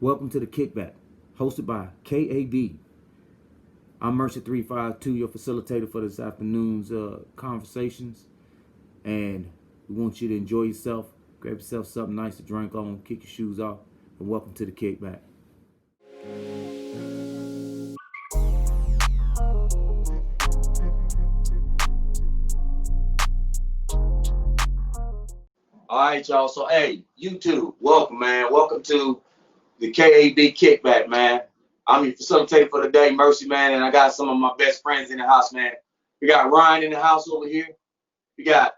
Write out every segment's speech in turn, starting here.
Welcome to the Kickback, hosted by KAB. I'm Mercer352, your facilitator for this afternoon's conversations, and we want you to enjoy yourself. Grab yourself something nice to drink on, kick your shoes off, and welcome to the Kickback. All right, y'all. So, hey, YouTube, welcome, man. Welcome to the KAB Kickback, man. I'm your facilitator for the day, Mercy, man, and I got some of my best friends in the house, man. We got Ryan in the house over here. We got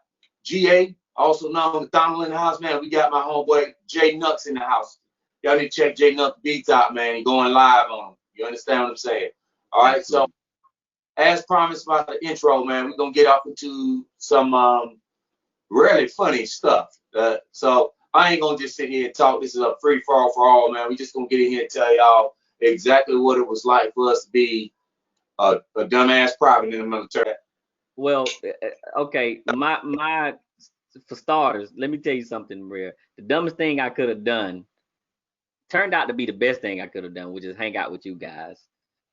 GA, also known as Donald, in the house, man. We got my homeboy Jay Nuts in the house. Y'all need to check Jay Nuts beats out, man. He's going live on him. You understand what I'm saying? All right, so as promised by the intro, man, we're going to get off into some really funny stuff. So I ain't gonna just sit here and talk. This is a free for all, man. We just gonna get in here and tell y'all exactly what it was like for us to be a dumbass private in the military. Well, okay, my for starters, let me tell you something, Maria. The dumbest thing I could have done turned out to be the best thing I could have done, which is hang out with you guys.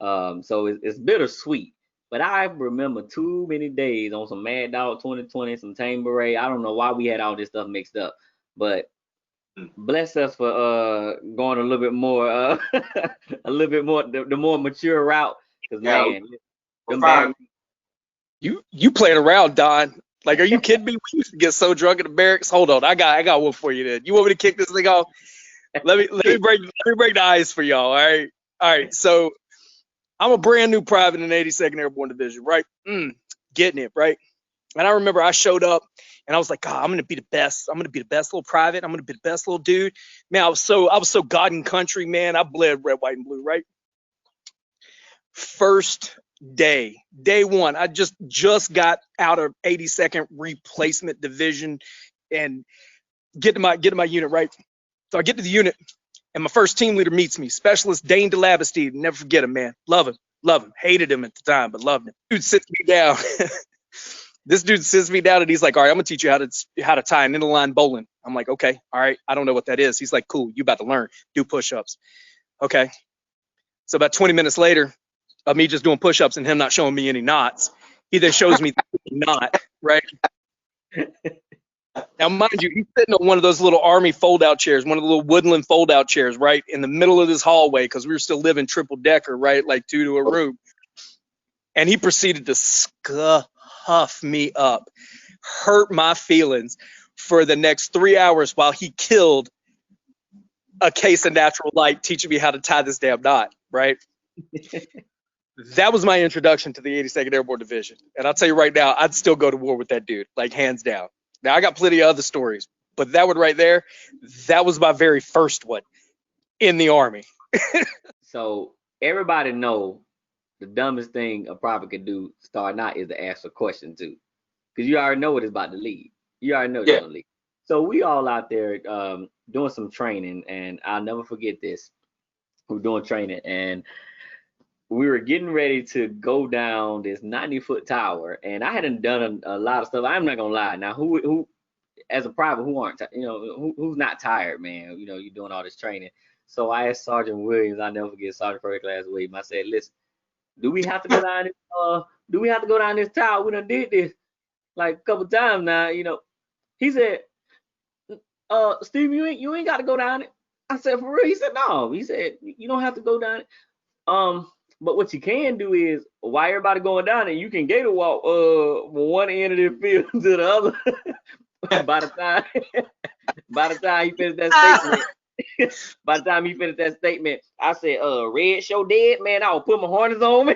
So it's bittersweet. But I remember too many days on some Mad Dog 2020, some Tame Beret. I don't know why we had all this stuff mixed up, but bless us for going a little bit more, a little bit more the more mature route. Because man, you playing around, Don. Like, are you kidding me? We used to get so drunk in the barracks. Hold on, I got one for you. Then you want me to kick this thing off? Let me break the ice for y'all. All right. So I'm a brand new private in the 82nd Airborne Division, right? Getting it, right? And I remember I showed up and I was like, God, I'm gonna be the best. I'm gonna be the best little private. I'm gonna be the best little dude. Man, I was so God and country, man. I bled red, white, and blue, right? First day one, I just got out of 82nd Replacement Division and get to my unit, right? So I get to the unit. And my first team leader meets me, Specialist Dane DeLabastide. Never forget him, man. Love him. Hated him at the time, but loved him. Dude sits me down. This dude sits me down and he's like, all right, I'm gonna teach you how to tie an end of line bowling. I'm like, okay, all right. I don't know what that is. He's like, cool, you about to learn. Do push-ups. Okay. So about 20 minutes later, of me just doing push-ups and him not showing me any knots, he then shows me the knot, right? Now, mind you, he's sitting on one of those little army fold-out chairs, one of the little woodland fold-out chairs, right, in the middle of this hallway, because we were still living triple-decker, right, like 2 to a room. And he proceeded to scuff me up, hurt my feelings for the next 3 hours while he killed a case of natural light teaching me how to tie this damn knot, right? That was my introduction to the 82nd Airborne Division. And I'll tell you right now, I'd still go to war with that dude, like hands down. Now, I got plenty of other stories, but that one right there, that was my very first one in the Army. So everybody know the dumbest thing a private could do starting out is to ask a question too. Because you already know what it's about to lead. You already know it's going to lead. So we all out there doing some training, and I'll never forget this. We're doing training, and we were getting ready to go down this 90-foot tower, and I hadn't done a lot of stuff. I'm not gonna lie. Now, who, as a private, who aren't, who's not tired, man? You're doing all this training. So I asked Sergeant Williams. I never forget Sergeant First Class Williams. I said, "Listen, do we have to go down this? Do we have to go down this tower? We done did this like a couple times now. He said, Steve, you ain't got to go down it. I said, for real? He said, no. He said, you don't have to go down it. But what you can do is, while everybody going down it, you can gator walk from one end of the field to the other. by the time he finished that statement, I said, Red show dead, man. I will put my harness on me.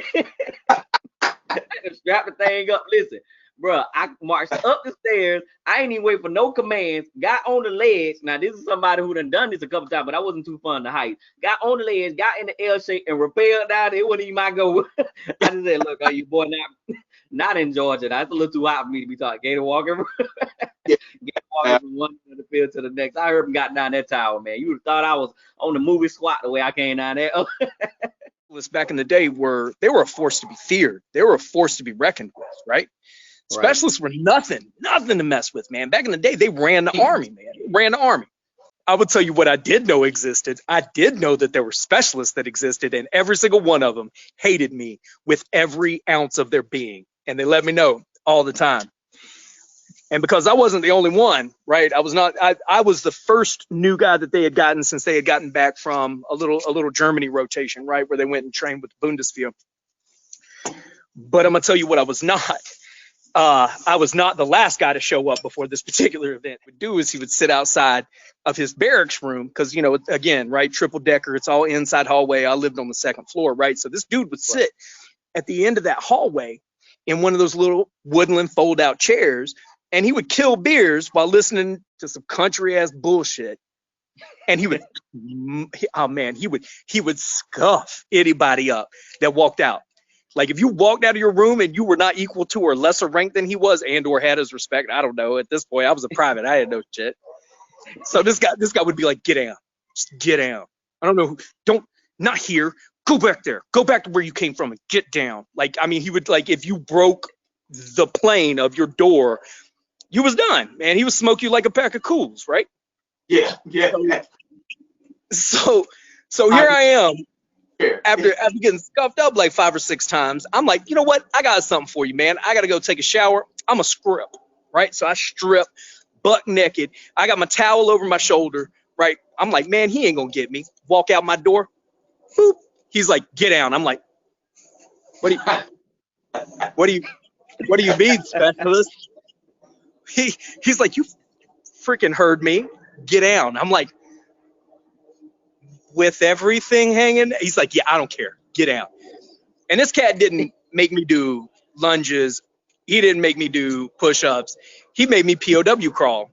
Strap the thing up. Listen, bro, I marched up the stairs. I ain't even wait for no commands. Got on the ledge. Now, this is somebody who done this a couple times, but I wasn't too fun to height. Got on the ledge, got in the L shape, and rappelled down. It wasn't even my go. I just said, look, you boy, not in Georgia. That's a little too hot for me to be talking gator walking. Gator walking from one end of the field to the next. I heard him got down that tower, man. You would have thought I was on the movie SWAT the way I came down there. Back in the day, were a force to be feared. They were a force to be reckoned with, right? Specialists were nothing to mess with, man. Back in the day, they ran the army, man. They ran the army. I would tell you what I did know existed. I did know that there were specialists that existed, and every single one of them hated me with every ounce of their being. And they let me know all the time. And because I wasn't the only one, right? I was the first new guy that they had gotten since they had gotten back from a little Germany rotation, right? Where they went and trained with the Bundeswehr. But I'm gonna tell you what I was not. I was not the last guy to show up before this particular event. What he would do is he would sit outside of his barracks room, because, you know, again, right, triple decker, it's all inside hallway. I lived on the second floor, right? So this dude would sit at the end of that hallway in one of those little woodland fold out chairs, and he would kill beers while listening to some country ass bullshit. And he would, oh man, he would scuff anybody up that walked out. Like if you walked out of your room and you were not equal to or lesser ranked than he was, and or had his respect, I don't know. At this point, I was a private. I had no shit. So this guy would be like, get down, just get down. I don't know, not here. Go back there. Go back to where you came from and get down. Like, I mean, he would, like, if you broke the plane of your door, you was done, man. He would smoke you like a pack of cools, right? Yeah. So here I am. After getting scuffed up like 5 or 6 times, I'm like, you know what? I got something for you, man. I got to go take a shower. I'm a strip, right? So I strip, butt naked. I got my towel over my shoulder, right? I'm like, man, he ain't going to get me. Walk out my door. Boop. He's like, get down. I'm like, what do you mean, specialist? He's like, you freaking heard me. Get down. I'm like, with everything hanging? He's like, yeah, I don't care. Get out. And this cat didn't make me do lunges. He didn't make me do push-ups. He made me POW crawl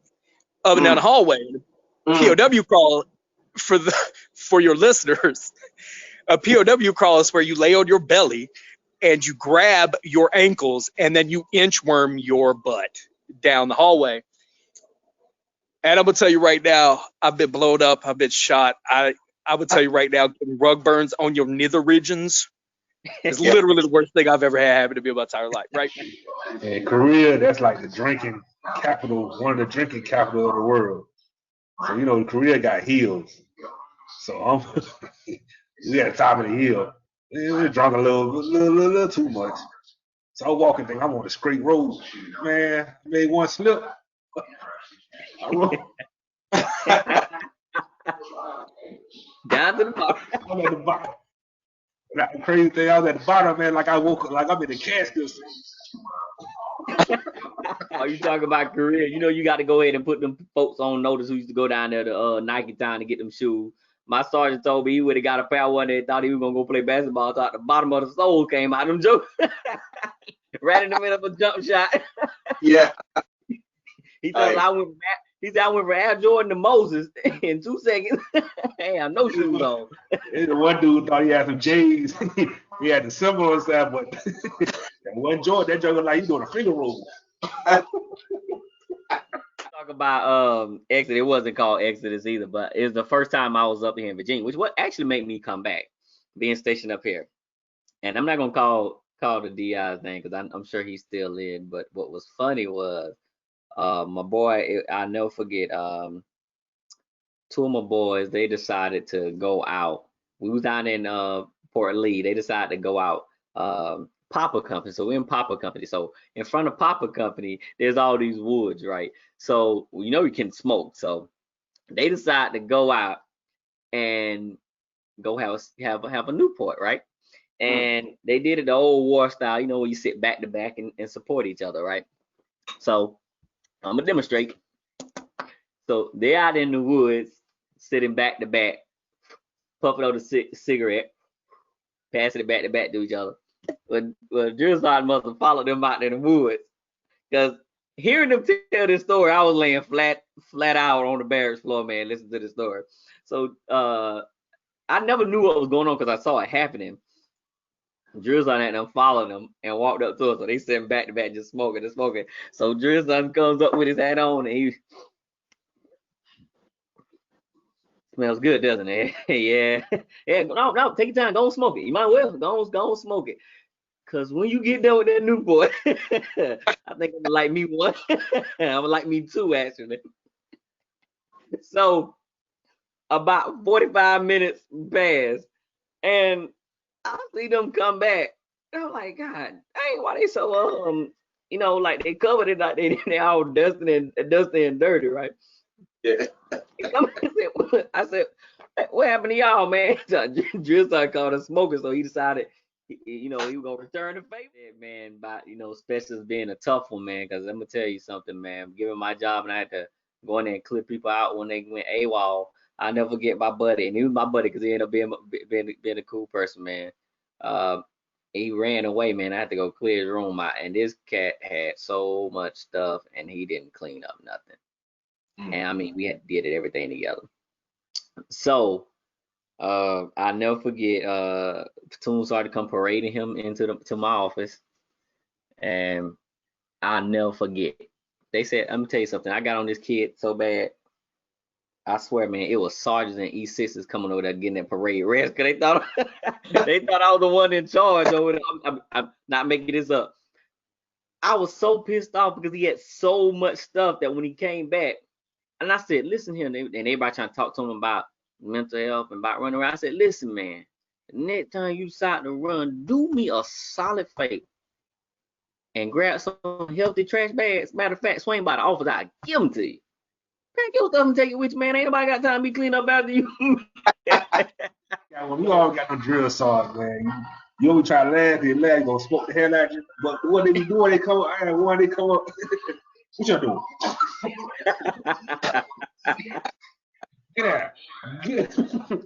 up and down the hallway. POW crawl, for your listeners, a POW crawl is where you lay on your belly and you grab your ankles and then you inchworm your butt down the hallway. And I'm gonna tell you right now, I've been blown up. I've been shot. I would tell you right now, getting rug burns on your nether regions is literally the worst thing I've ever had happen to me in my entire life, right? In Korea, that's like the drinking capital, one of the drinking capital of the world. So, you know, Korea got hills. So we at the top of the hill. We drunk a little too much. So I'm walking, thinking I'm on a straight road. Man, made one slip. Down to the bottom. I'm at the bottom. That crazy thing, I was at the bottom, man, like I woke up, like I'm in the casket. Oh, you talking about Korea? You know, you got to go ahead and put them folks on notice who used to go down there to Nike Town to get them shoes. My sergeant told me he would have got a pair one day, thought he was gonna go play basketball. Thought the bottom of the sole came out of them jokes. Right in the middle of a jump shot. Yeah. He said, I went from Air Jordan to Moses in 2 seconds. Hey, I have no shoes on. The one dude thought he had some J's. He had the symbol and stuff, but that one Jordan, that joke was like, he's doing a finger roll. Talk about Exodus. It wasn't called Exodus either, but it was the first time I was up here in Virginia, which what actually made me come back, being stationed up here. And I'm not gonna call the DI's name because I'm sure he's still in. But what was funny was my boy, I'll never forget, 2 of my boys, they decided to go out. We was down in Port Lee. They decided to go out Papa Company. So we're in Papa Company. So in front of Papa Company, there's all these woods, right? So you know you can smoke. So they decided to go out and go have a Newport, right? And they did it the old war style, you know, where you sit back to back and support each other, right? So I'm gonna demonstrate. So they're out in the woods, sitting back to back, puffing on the cigarette, passing it back to back to each other. Well, drill sergeant must have followed them out in the woods, because hearing them tell this story, I was laying flat out on the barracks floor, man, listening to the story. So I never knew what was going on because I saw it happening. Drill sergeant and them followed them and walked up to us. So they sitting back to back, just smoking and smoking. So drill sergeant comes up with his hat on and he smells good, doesn't it? Yeah. No, take your time. Go and smoke it. You might well go and smoke it. Cause when you get done with that Newport, I think I'm gonna like me one. I'm gonna like me 2 actually. So About 45 minutes passed, and I see them come back. And I'm like, God, dang, why they so like they covered it like they all dusty and dirty, right? Yeah. I said, what happened to y'all, man? Drill started calling us smoking, so he decided, he was gonna return the favor. Yeah, man, but specialists being a tough one, man. Because I'm gonna tell you something, man. Given my job, and I had to go in there and clip people out when they went AWOL. I never forget my buddy, and he was my buddy because he ended up being a cool person, man. He ran away, man. I had to go clear his room out, and this cat had so much stuff, and he didn't clean up nothing. And I mean, we had did everything together. So I never forget. Platoon started to come parading him to my office, and I'll never forget. They said, "I'm gonna tell you something. I got on this kid so bad. I swear, man, it was sergeants and E6s coming over there getting that parade rest because they thought they thought I was the one in charge over there. I'm not making this up. I was so pissed off because he had so much stuff that when he came back, and I said, listen here, and everybody trying to talk to him about mental health and about running around. I said, listen, man, the next time you decide to run, do me a solid favor and grab some healthy trash bags. Matter of fact, swing by the office, I'll give them to you. Pack your stuff and take it with you, man. Ain't nobody got time to be cleaning up after you. Yeah, well, we all got no drill sergeant, man. You always try to laugh, you gonna smoke the hell out of you. But what they be doing, they come up, I had one, they come up. What y'all doing? Get out.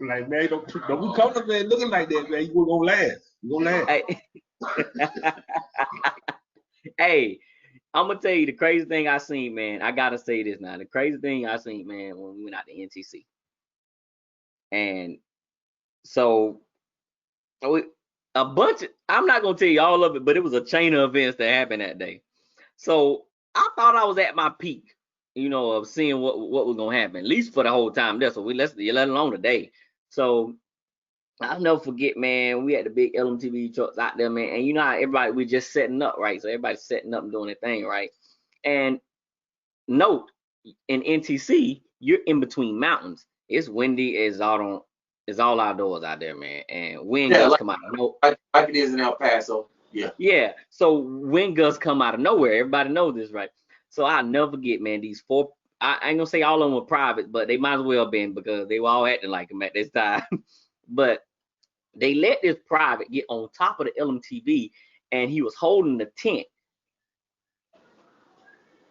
Like, man, don't be coming up there looking like that, man. You gonna laugh. You gonna laugh. Hey, I'm gonna tell you the crazy thing I seen, man. I gotta say this now. The crazy thing I seen, man, when we went out to NTC. And so I'm not gonna tell you all of it, but it was a chain of events that happened that day. So I thought I was at my peak, of seeing what was gonna happen, at least for the whole time there. So let alone today. So I'll never forget, man. We had the big LMTV trucks out there, man. And you know how everybody, we just setting up, right? So everybody's setting up and doing their thing, right? And note, in NTC, you're in between mountains. It's windy. It's all outdoors out there, man. And wind gusts come out of nowhere. Like it is in El Paso. Yeah. Yeah. So wind gusts come out of nowhere. Everybody knows this, right? So I'll never forget, man, these four. I ain't gonna say all of them were private, but they might as well have been because they were all acting like them at this time. But they let this private get on top of the LMTV, and he was holding the tent.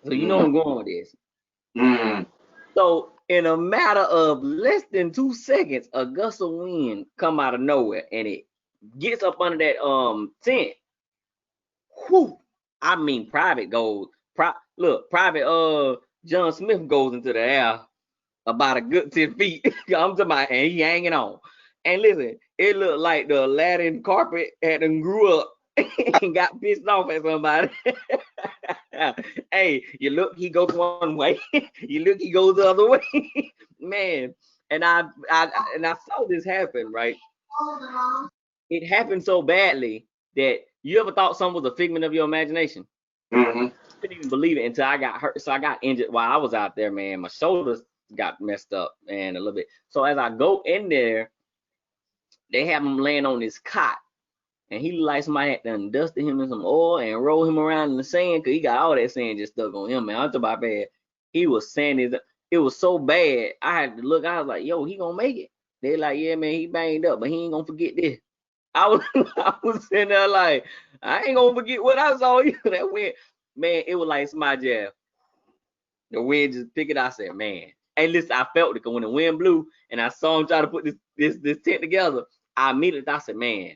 So you know where I'm going with this. So in a matter of less than 2 seconds, a gust of wind come out of nowhere, and it gets up under that tent. Whew! I mean, private goes. Private John Smith goes into the air about a good 10 feet. I'm talking about, and he hanging on. And listen, it looked like the Aladdin carpet had grew up and got pissed off at somebody. Hey, you look, he goes one way. You look, he goes the other way. Man, and I saw this happen, right? It happened so badly that you ever thought something was a figment of your imagination? Mm-hmm. I couldn't even believe it until I got hurt. So I got injured while I was out there, man. My shoulders got messed up and a little bit. So as I go in there, they have him laying on this cot, and he like somebody had done dusted him in some oil and roll him around in the sand because he got all that sand just stuck on him, man. I'm talking about bad. He was sanding. It was so bad. I had to look. I was like, yo, he gonna make it. They like, yeah, man, he banged up, but he ain't gonna forget this. I was sitting there like, I ain't gonna forget what I saw. That wind, man, it was like somebody just, the wind just pick it. I said, man. Hey, listen, I felt it because when the wind blew and I saw him try to put this tent together, I immediately thought, I said, man,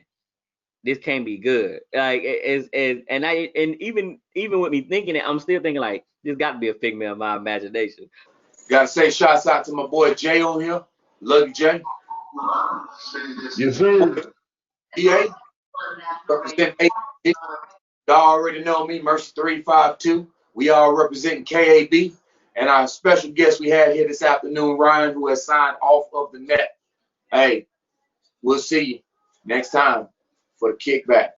this can't be good. Like, even with me thinking it, I'm still thinking like, this got to be a figment of my imagination. Gotta say shouts out to my boy Jay on here. Love you, Jay. Yes, sir. EA. Represent A. Y'all already know me, Mercy 352. We all representing KAB. And our special guest we had here this afternoon, Ryan, who has signed off of the net. Hey, we'll see you next time for the Kickback.